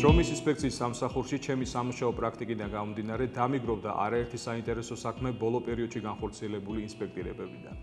შრომის ინსპექციის სამსახურში ჩემი სამუშაო პრაქტიკიდან გამომდინარე დამიგროვდა არაერთი საინტერესო საქმე ბოლო პერიოდში განხორციელებული ინსპექტირებებიდან.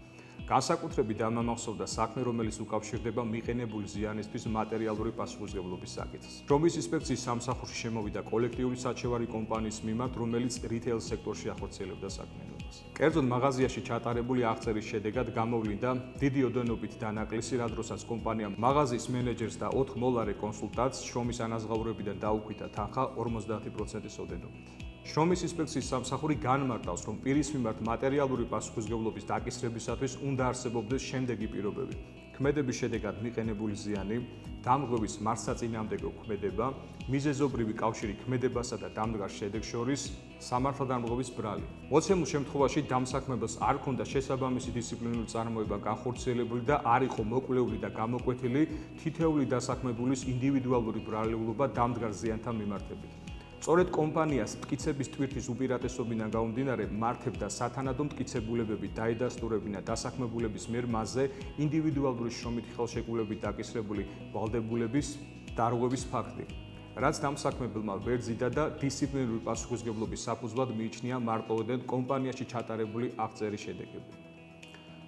განსაკუთრებით დამამახსოვრდა საქმე, რომელიც უკავშირდება მიყენებული ზიანისთვის მატერიალური პასუხისმგებლობის საკითხს. შრომის ინსპექციის სამსახურში შემოვიდა კოლექტიური საჩევარი კომპანიის მიმართ, რომელიც რიტეილ სექტორში ახორციელებდა საქმიანობას. კერძოდ, მაღაზიაში ჩატარებული აღწერის შედეგად გამოვლინდა დიდი ოდენობით დანაკლისი, რა დროსაც კომპანიამ მაღაზიის მენეჯერს და 4 მოლარე კონსულტანტს შრომის ანაზღაურებიდან დაუქვითა თანხა 50%-ის ოდენობით. შრომის ინსპექციის სამსახური განმარტავს, რომ პირის მიმართ მატერიალური პასუხისმგებლობის დაკისრებისათვის უნდა არსებობდეს შემდეგი პირობები: ქმედების შედეგად მიყენებული ზიანი, დამღების მარცხსაწინააღმდეგო ქმედება, მიზეზობრივი კავშირი ქმედებასა და დამდგარ შედეგს შორის, სამართალდამღობის ბრალი. მოცემულ შემთხვევაში დამსაქმებელს არ ჰქონდა შესაბამისი დისციპლინური წარმოება განხორციელებული და არ იყო მოკვლეული და გამოკვეთილი თითოეული დასაქმებულის ინდივიდუალური ბრალეულობა დამდგარ ზიანთან მიმართებით. სწორედ კომპანიას მტკიცების ტვირთის უპირატესობიდან გამომდინარე მართებდა სათანადო მტკიცებულებები დაედასტურებინა დასაქმებულების მიერ მასზე ინდივიდუალური შრომით ხელშეკრულებით დაკისრებული ვალდებულების დარღვევის ფაქტი, რაც დამსაქმებელმა ვერ ზიდა და დისციპლინური პასუხისმგებლობის საფუძვლად მიიჩნია მარტივად კომპანიაში ჩატარებული აღწერის შედეგები.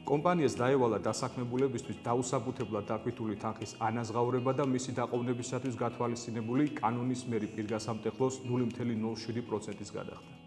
კომპანიას დაევალა დასაქმებულებისთვის დაუსაბუთებლად დაკვითული თანხის ანაზღაურება და მისი დაყოვნებისათვის გათვალისწინებული კანონისმიერი პირგასამტეხლოს 0.07%-ის გადახდა.